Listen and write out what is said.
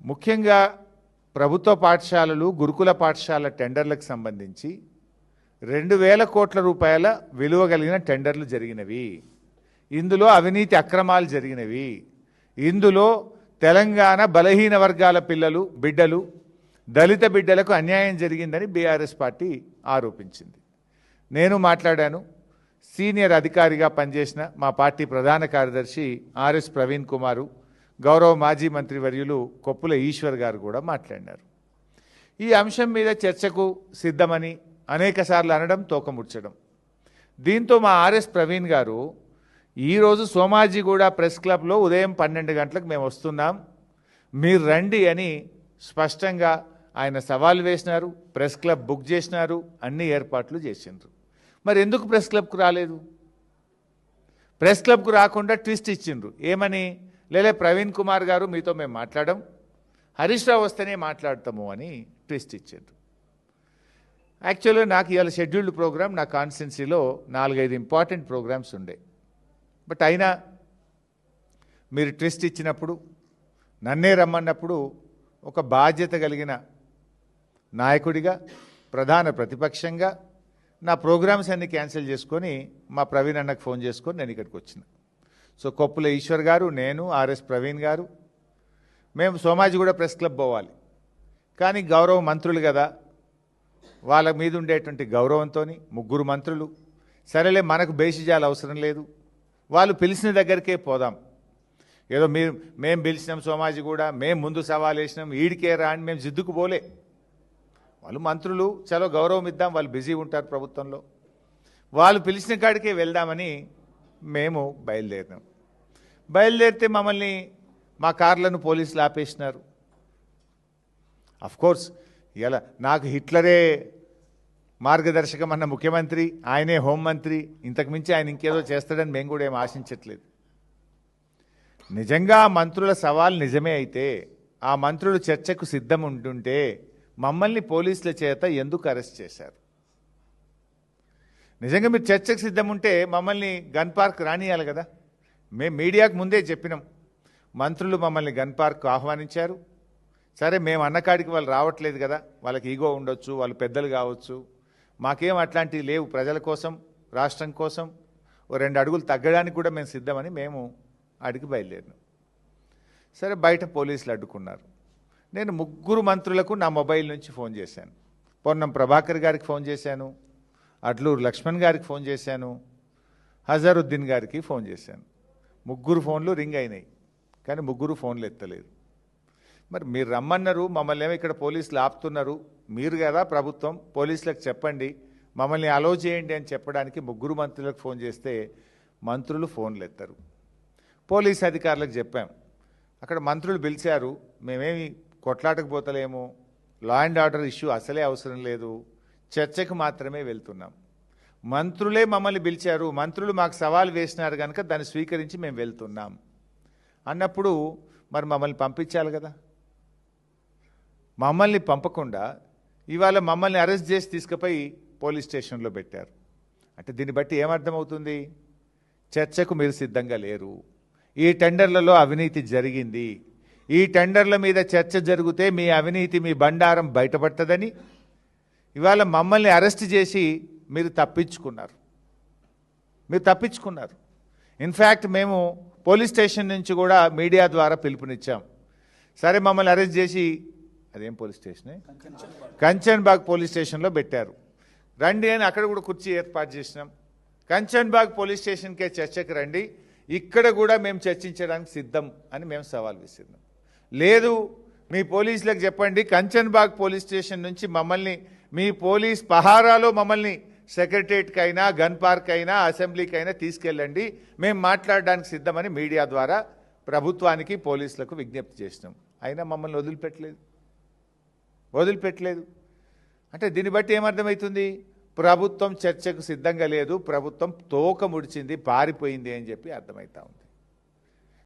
ముఖ్యంగా ప్రభుత్వ పాఠశాలలు గురుకుల పాఠశాల టెండర్లకు సంబంధించి 2000 కోట్ల రూపాయల విలువ కలిగిన టెండర్లు జరిగినవి. ఇందులో అవినీతి అక్రమాలు జరిగినవి. ఇందులో తెలంగాణ బలహీన వర్గాల బిడ్డలు దళిత బిడ్డలకు అన్యాయం జరిగిందని బీఆర్ఎస్ పార్టీ ఆరోపించింది. నేను మాట్లాడాను. సీనియర్ అధికారిగా పనిచేసిన మా పార్టీ ప్రధాన కార్యదర్శి ఆర్ఎస్ ప్రవీణ్ కుమారు, గౌరవ మాజీ మంత్రివర్యులు కొప్పుల ఈశ్వర్ గారు కూడా మాట్లాడినారు. ఈ అంశం మీద చర్చకు సిద్ధమని అనేకసార్లు అనడం, తోకముడ్చడం. దీంతో మా ఆర్ఎస్ ప్రవీణ్ గారు ఈరోజు సోమాజిగూడ ప్రెస్ క్లబ్లో ఉదయం 12 గంటలకు మేము వస్తున్నాం, మీరు రండి అని స్పష్టంగా ఆయన సవాల్ వేసినారు. ప్రెస్ క్లబ్ బుక్ చేసినారు, అన్ని ఏర్పాట్లు చేసిండ్రు. మరి ఎందుకు ప్రెస్ క్లబ్కు రాలేదు? ప్రెస్ క్లబ్కు రాకుండా ట్విస్ట్ ఇచ్చిండ్రు. ఏమని? లేలే ప్రవీణ్ కుమార్ గారు మీతో మేము మాట్లాడడం, హరీష్ రావు వస్తేనే మాట్లాడతాము అని ట్విస్ట్ ఇచ్చిండ్రు. యాక్చువల్గా నాకు ఇవాళ షెడ్యూల్డ్ ప్రోగ్రామ్ నా కాన్స్టిట్యున్సీలో 4-5 ఇంపార్టెంట్ ప్రోగ్రామ్స్ ఉండే. బట్ అయినా మీరు ట్విస్ట్ ఇచ్చినప్పుడు, నన్నే రమ్మన్నప్పుడు ఒక బాధ్యత కలిగిన నాయకుడిగా, ప్రధాన ప్రతిపక్షంగా నా ప్రోగ్రామ్స్ అన్ని క్యాన్సిల్ చేసుకొని మా ప్రవీణ్ అన్నకు ఫోన్ చేసుకొని నేను ఇక్కడికి వచ్చిన. సో కొప్పుల ఈశ్వర్ గారు, నేను, ఆర్ఎస్ ప్రవీణ్ గారు మేము సోమాజిగూడ ప్రెస్ క్లబ్ పోవాలి. కానీ గౌరవ మంత్రులు కదా, వాళ్ళ మీద ఉండేటువంటి గౌరవంతో 3 మంత్రులు, సరేలే మనకు బేసిజాలు అవసరం లేదు, వాళ్ళు పిలిచిన దగ్గరికే పోదాం, ఏదో మేము పిలిచినాం సోమాజిగూడ, మేము ముందు సవాల్ వేసినాం, ఈడికే రా అని మేము జిద్దుకు పోలే. వాళ్ళు మంత్రులు, చలో గౌరవం ఇద్దాం, వాళ్ళు బిజీ ఉంటారు ప్రభుత్వంలో, వాళ్ళు పిలిచిన కాడికే వెళ్దామని మేము బయలుదేరినాం. బయలుదేరితే మమ్మల్ని, మా కార్లను పోలీసులు ఆపేసినారు. అఫ్కోర్స్ ఇలా నాకు హిట్లరే మార్గదర్శకం అన్న ముఖ్యమంత్రి, ఆయనే హోంమంత్రి, ఇంతకుమించి ఆయన ఇంకేదో చేస్తాడని మేము కూడా ఏం ఆశించట్లేదు. నిజంగా మంత్రుల సవాల్ నిజమే అయితే, ఆ మంత్రులు చర్చకు సిద్ధం ఉంటుంటే మమ్మల్ని పోలీసుల చేత ఎందుకు అరెస్ట్ చేశారు? నిజంగా మీరు చర్చకు సిద్ధం ఉంటే మమ్మల్ని గన్ పార్క్ రానియాలి కదా. మేము మీడియాకు ముందే చెప్పినాం, మంత్రులు మమ్మల్ని గన్ పార్క్ ఆహ్వానించారు. సరే, మేము అన్నకాడికి వాళ్ళు రావట్లేదు కదా, వాళ్ళకి ఈగో ఉండొచ్చు, వాళ్ళు పెద్దలు కావచ్చు, మాకేం అట్లాంటివి లేవు, ప్రజల కోసం, రాష్ట్రం కోసం 2 అడుగులు తగ్గడానికి కూడా మేము సిద్ధమని మేము అడిగి బయలుదేరినాం. సరే, బయట పోలీసులు అడ్డుకున్నారు. నేను 3 మంత్రులకు నా మొబైల్ నుంచి ఫోన్ చేశాను. పొన్నం ప్రభాకర్ గారికి ఫోన్ చేశాను, అడ్లూరు లక్ష్మణ్ గారికి ఫోన్ చేశాను, హజారుద్దీన్ గారికి ఫోన్ చేశాను. 3 ఫోన్లు రింగ్ అయినాయి, కానీ 3 ఫోన్లు ఎత్తలేదు. మరి మీరు రమ్మన్నారు, మమ్మల్ని ఏమో ఇక్కడ పోలీసులు ఆపుతున్నారు, మీరు కదా ప్రభుత్వం, పోలీసులకు చెప్పండి, మమ్మల్ని అలో చేయండి అని చెప్పడానికి 3 మంత్రులకు ఫోన్ చేస్తే మంత్రులు ఫోన్లు ఎత్తారు. పోలీస్ అధికారులకు చెప్పాం, అక్కడ మంత్రులు పిలిచారు, మేమేమి కొట్లాటకు పోతలేము, లా అండ్ ఆర్డర్ ఇష్యూ అసలే అవసరం లేదు, చర్చకు మాత్రమే వెళ్తున్నాం. మంత్రులే మమ్మల్ని పిలిచారు, మంత్రులు మాకు సవాల్ వేసినారు కనుక దాన్ని స్వీకరించి మేము వెళ్తున్నాం అన్నప్పుడు మరి మమ్మల్ని పంపించాలి కదా. మమ్మల్ని పంపకుండా ఇవాళ మమ్మల్ని అరెస్ట్ చేసి తీసుకుపోయి పోలీస్ స్టేషన్లో పెట్టారు. అంటే దీన్ని బట్టి ఏమర్థమవుతుంది? చర్చకు మీరు సిద్ధంగా లేరు. ఈ టెండర్లలో అవినీతి జరిగింది, ఈ టెండర్ల మీద చర్చ జరిగితే మీ అవినీతి, మీ బండారం బయటపడుతుందని ఇవాళ మమ్మల్ని అరెస్ట్ చేసి మీరు తప్పించుకున్నారు. ఇన్ఫ్యాక్ట్ మేము పోలీస్ స్టేషన్ నుంచి కూడా మీడియా ద్వారా పిలుపునిచ్చాం. సరే, మమ్మల్ని అరెస్ట్ చేసి అదేం పోలీస్ స్టేషనే, కంచన్బాగ్ పోలీస్ స్టేషన్లో పెట్టారు, రండి అని అక్కడ కూడా కుర్చీ ఏర్పాటు చేసినాం. కంచన్బాగ్ పోలీస్ స్టేషన్కే చర్చకు రండి, ఇక్కడ కూడా మేము చర్చించడానికి సిద్ధం అని మేము సవాల్ విసిరినాం. లేదు, మీ పోలీసులకు చెప్పండి, కంచన్బాగ్ పోలీస్ స్టేషన్ నుంచి మమ్మల్ని మీ పోలీస్ పహారాలో మమ్మల్ని సెక్రటరియట్కైనా, గన్ పార్క్ అయినా, అసెంబ్లీకైనా తీసుకెళ్ళండి, మేము మాట్లాడడానికి సిద్ధమని మీడియా ద్వారా ప్రభుత్వానికి, పోలీసులకు విజ్ఞప్తి చేసినాం. అయినా మమ్మల్ని వదిలిపెట్టలేదు. అంటే దీన్ని బట్టి ఏమర్థమవుతుంది? ప్రభుత్వం చర్చకు సిద్ధంగా లేదు, ప్రభుత్వం తోక ముడిచింది, పారిపోయింది అని చెప్పి అర్థమవుతా ఉంది.